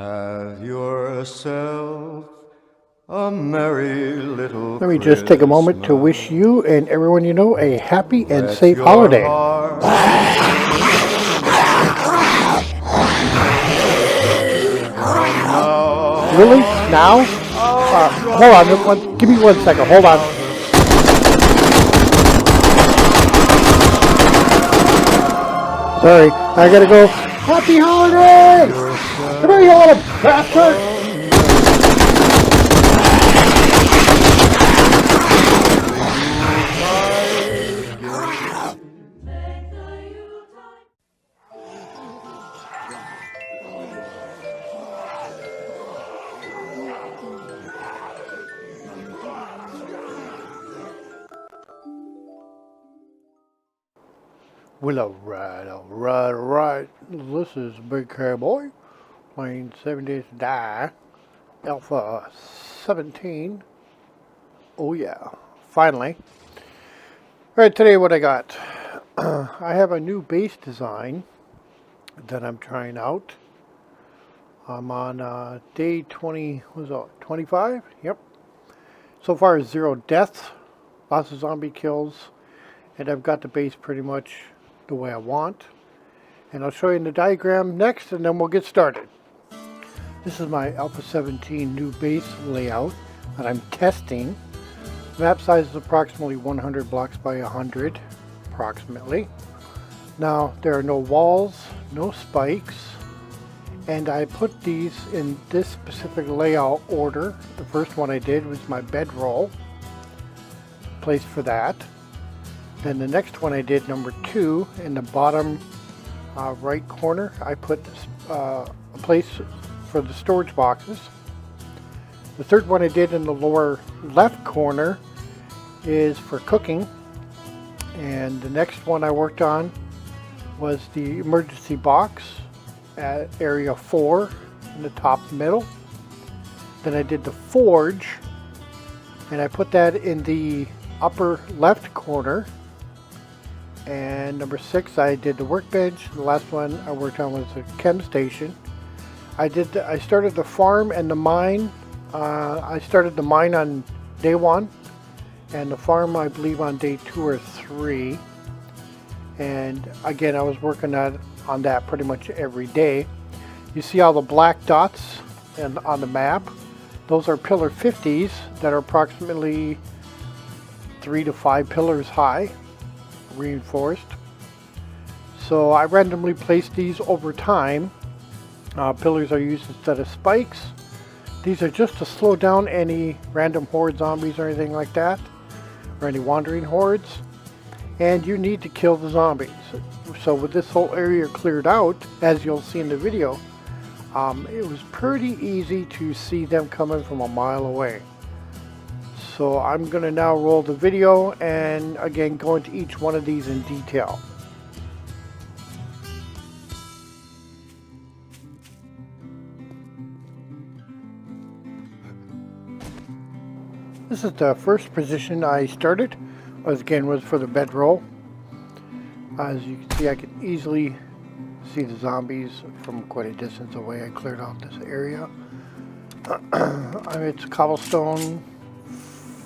Have yourself a merry little Let me just take a moment to wish you and everyone you know a happy and safe holiday. Really? Now? Hold on. Give me 1 second. Hold on. Sorry. I gotta go. Happy holiday! Come here, you little bastard! Well, alright. This is Big Cowboy playing 7 Days to Die, Alpha 17. Oh yeah, finally. Alright, today what I got. I have a new base design that I'm trying out. I'm on day 20, what was that, 25? Yep. So far 0 deaths, lots of zombie kills, and I've got the base pretty much the way I want. And I'll show you in the diagram next, and then we'll get started. This is my Alpha 17 new base layout that I'm testing. Map size is approximately 100 blocks by 100, approximately. Now, there are no walls, no spikes, and I put these in this specific layout order. The first one I did was my bedroll, place for that. Then the next one I did, number 2, in the bottom right corner, I put a place for the storage boxes. The third one I did in the lower left corner is for cooking. And the next one I worked on was the emergency box at area 4 in the top middle. Then I did the forge, and I put that in the upper left corner. And number 6, I did the workbench. The last one I worked on was the chem station. I started the farm and the mine. I started the mine on day 1, and the farm I believe on day 2 or 3. And again, I was working on that pretty much every day. You see all the black dots on the map? Those are pillar 50s that are approximately 3 to 5 pillars high, reinforced. So I randomly placed these over time. Pillars are used instead of spikes. These are just to slow down any random horde zombies or anything like that, or any wandering hordes. And you need to kill the zombies. So with this whole area cleared out, as you'll see in the video, it was pretty easy to see them coming from a mile away. So I'm going to now roll the video and again go into each one of these in detail. This is the first position I started, was for the bedroll. As you can see, I can easily see the zombies from quite a distance away. I cleared out this area. It's cobblestone,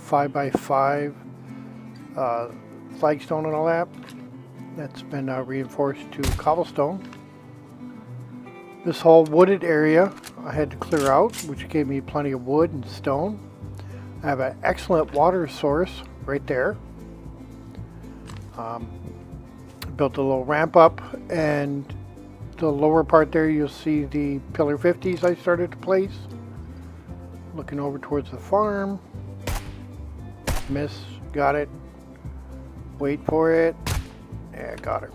5x5 flagstone and all that. That's been reinforced to cobblestone. This whole wooded area I had to clear out, which gave me plenty of wood and stone. I have an excellent water source right there. Built a little ramp up, and the lower part there you'll see the pillar 50s I started to place. Looking over towards the farm. Miss, got it. Wait for it. Yeah, got her.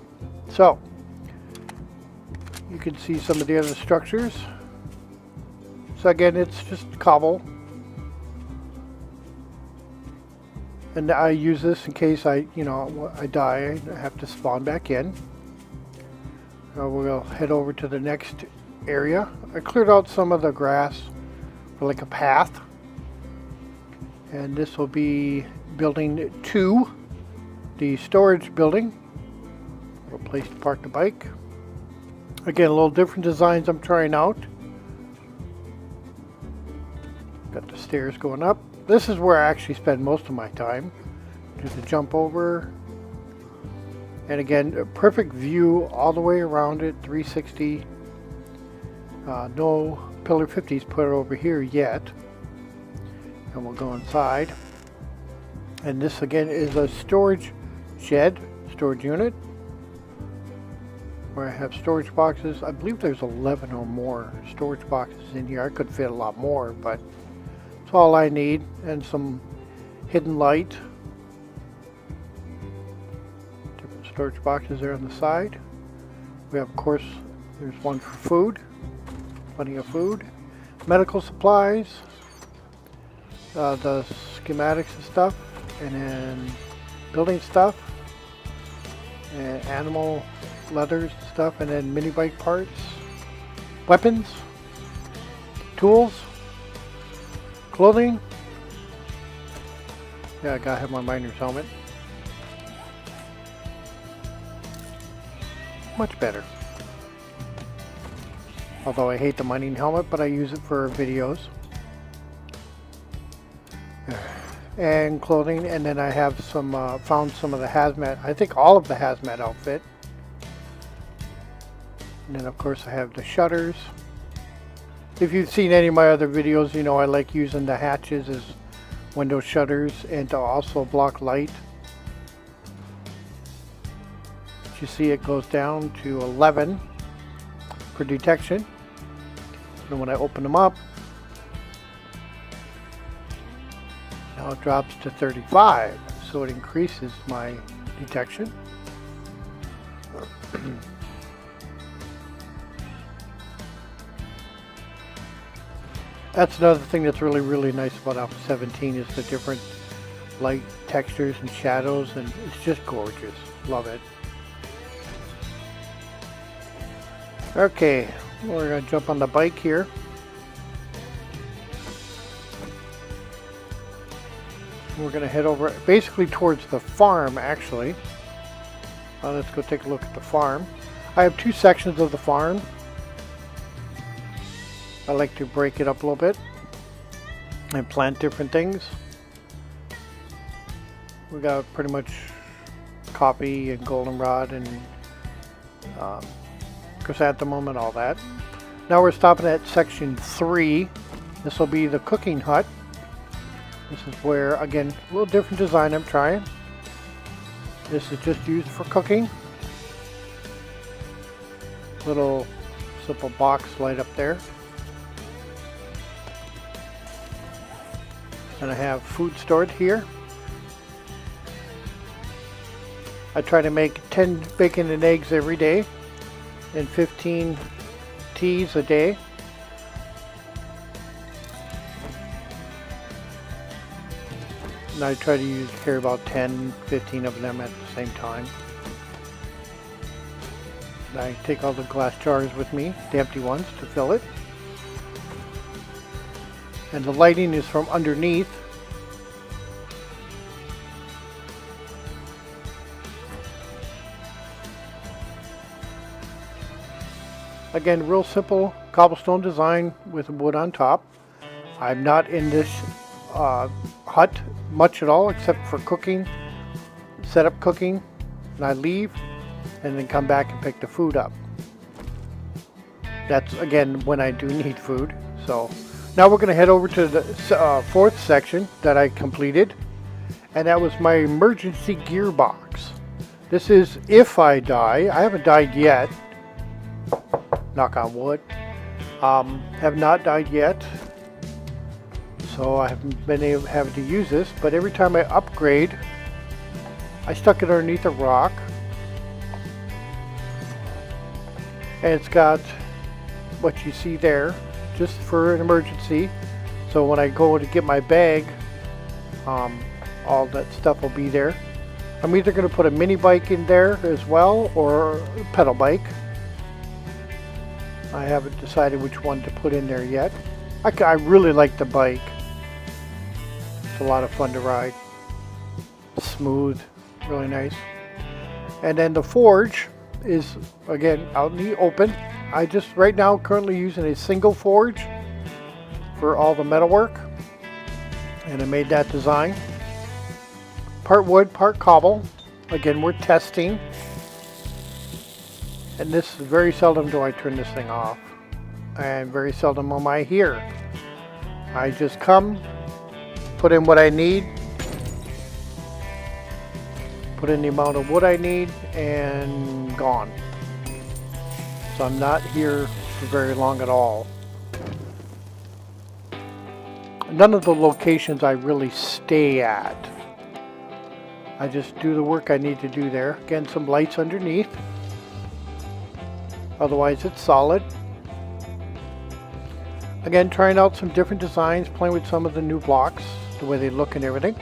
So, you can see some of the other structures. So again, it's just cobble. And I use this in case I die, I have to spawn back in. We'll head over to the next area. I cleared out some of the grass for like a path. And this will be building 2, the storage building. A place to park the bike. Again, a little different designs I'm trying out. Got the stairs going up. This is where I actually spend most of my time. Just a jump over. And again, a perfect view all the way around it, 360. No pillar 50s put over here yet. And we'll go inside. And this again is a storage shed, storage unit, where I have storage boxes. I believe there's 11 or more storage boxes in here. I could fit a lot more, but it's all I need. And some hidden light. Different storage boxes there on the side. We have, of course, there's one for food. Plenty of food. Medical supplies. The schematics and stuff. And then building stuff. And animal leathers and stuff. And then mini bike parts. Weapons. Tools. Clothing. Yeah, I gotta have my miner's helmet. Much better. Although I hate the mining helmet, but I use it for videos. And clothing, and then I have some, found some of the hazmat, I think all of the hazmat outfit. And then of course I have the shutters. If you've seen any of my other videos, you know I like using the hatches as window shutters and to also block light. You see it goes down to 11 for detection. And when I open them up, now it drops to 35, so it increases my detection. That's another thing that's really nice about Alpha 17 is the different light textures and shadows, and it's just gorgeous. Love it. Okay, we're going to jump on the bike here. We're going to head over basically towards the farm, actually. Let's go take a look at the farm. I have two sections of the farm. I like to break it up a little bit and plant different things. We got pretty much coffee and goldenrod and chrysanthemum and all that. Now we're stopping at section 3. This will be the cooking hut. This is where, again, a little different design I'm trying. This is just used for cooking. Little simple box light up there. And I have food stored here. I try to make 10 bacon and eggs every day and 15 teas a day. And I try to carry about 10-15 of them at the same time. And I take all the glass jars with me, the empty ones, to fill it. And the lighting is from underneath. Again, real simple cobblestone design with wood on top. I'm not in this hut much at all except for cooking, set up cooking, and I leave and then come back and pick the food up. That's again when I do need food. So now we're going to head over to the fourth section that I completed, and that was my emergency gearbox. This is if I die. I haven't died yet. Knock on wood. Have not died yet, so I haven't been able having to use this. But every time I upgrade, I stuck it underneath a rock, and it's got what you see there, just for an emergency. So when I go to get my bag, all that stuff will be there. I'm either going to put a mini bike in there as well, or a pedal bike. I haven't decided which one to put in there yet. I really like the bike. It's a lot of fun to ride. Smooth, really nice. And then the forge is, again, out in the open. I just right now currently using a single forge for all the metalwork. And I made that design. Part wood, part cobble. Again, we're testing. And this very seldom do I turn this thing off. And very seldom am I here. I just come, put in what I need, put in the amount of wood I need, and gone. So I'm not here for very long at all. None of the locations I really stay at. I just do the work I need to do there. Again, some lights underneath. Otherwise it's solid. Again, trying out some different designs, playing with some of the new blocks, the way they look and everything.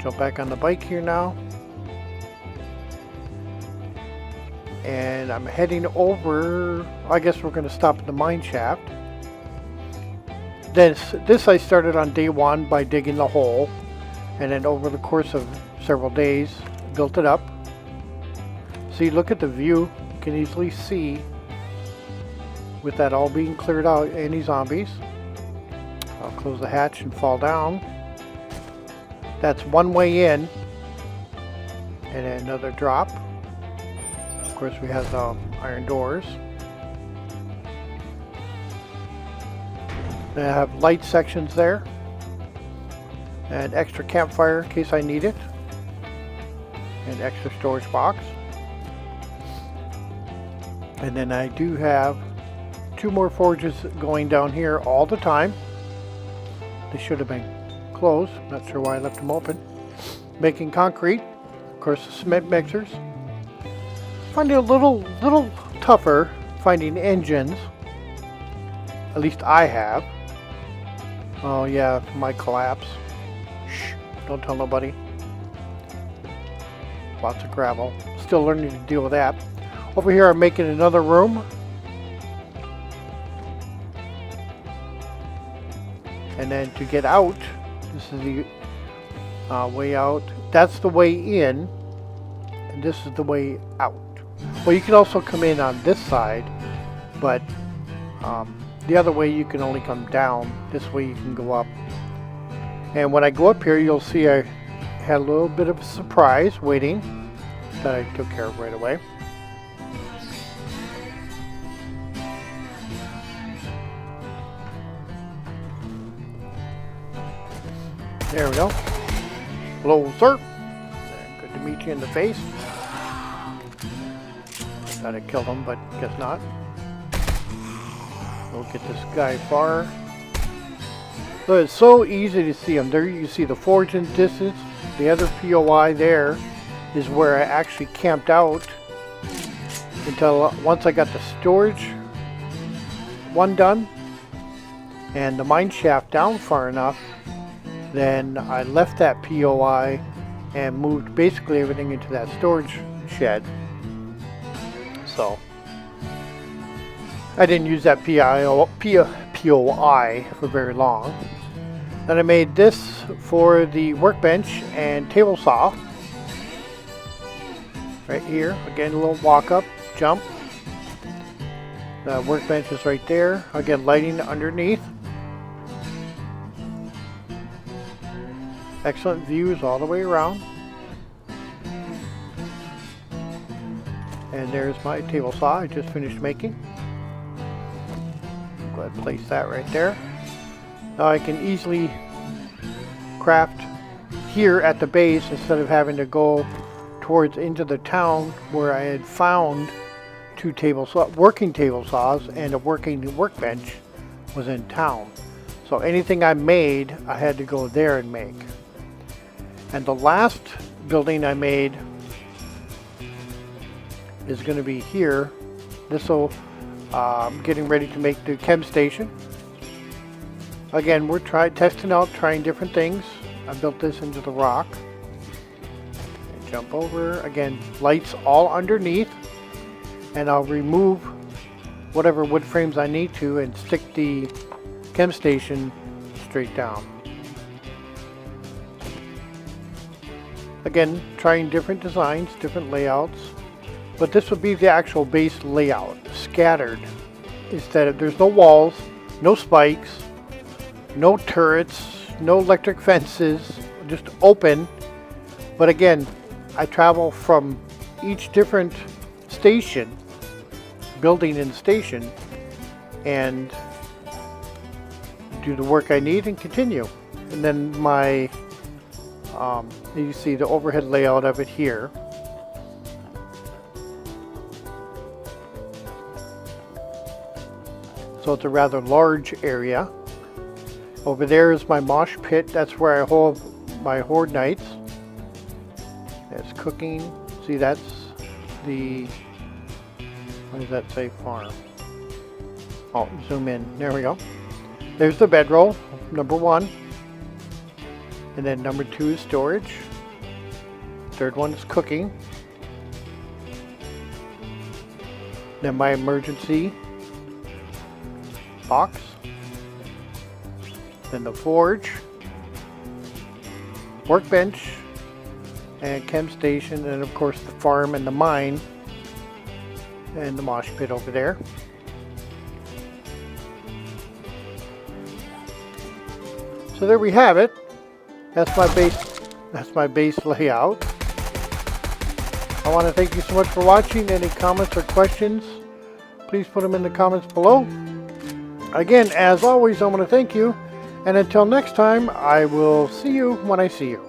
Jump back on the bike here now. And I'm heading over, I guess we're going to stop at the Mineshaft. This I started on day one by digging the hole. And then over the course of several days, built it up. See, look at the view. You can easily see with that all being cleared out, any zombies. I'll close the hatch and fall down. That's one way in. And then another drop. Of course, we have the iron doors. Then I have light sections there. And extra campfire in case I need it. And extra storage box. And then I do have 2 more forges going down here all the time. They should have been closed. Not sure why I left them open. Making concrete. Of course, the cement mixers. Finding a little tougher finding engines. At least I have. Oh yeah, my collapse. Shh, don't tell nobody. Lots of gravel. Still learning to deal with that. Over here I'm making another room. And then to get out, this is the way out. That's the way in. And this is the way out. Well, you can also come in on this side. But the other way you can only come down. This way you can go up. And when I go up here, you'll see I had a little bit of a surprise waiting that I took care of right away. There we go. Hello, sir. Good to meet you in the face. Thought I killed him, but guess not. We'll get this guy far. So it's so easy to see them. There you see the forge in distance. The other POI there is where I actually camped out until once I got the storage one done and the mine shaft down far enough, then I left that POI and moved basically everything into that storage shed. So I didn't use that POI for very long. Then I made this for the workbench and table saw. Right here, again a little walk up, jump. The workbench is right there. Again, lighting underneath. Excellent views all the way around. And there's my table saw I just finished making. Go ahead and place that right there. Now I can easily craft here at the base instead of having to go towards into the town where I had found 2 working table saws and a working workbench was in town. So anything I made, I had to go there and make. And the last building I made is going to be here. This will getting ready to make the chem station. Again, we're testing out, trying different things. I built this into the rock. And jump over. Again, lights all underneath. And I'll remove whatever wood frames I need to and stick the chem station straight down. Again, trying different designs, different layouts. But this would be the actual base layout, scattered. Instead of, there's no walls, no spikes, No turrets, no electric fences, just open. But again, I travel from each different station, building and station, and do the work I need and continue. And then my, you see the overhead layout of it here. So it's a rather large area. Over there is my mosh pit. That's where I hold my horde nights. That's cooking. See, that's the, what does that say, farm? Oh, zoom in. There we go. There's the bedroll, number 1. And then number 2 is storage. Third one is cooking. Then my emergency box. Then the forge, workbench, and chem station, and of course the farm and the mine, and the mosh pit over there. So there we have it. That's my base. That's my base layout. I want to thank you so much for watching. Any comments or questions, please put them in the comments below. Again, as always, I want to thank you. And until next time, I will see you when I see you.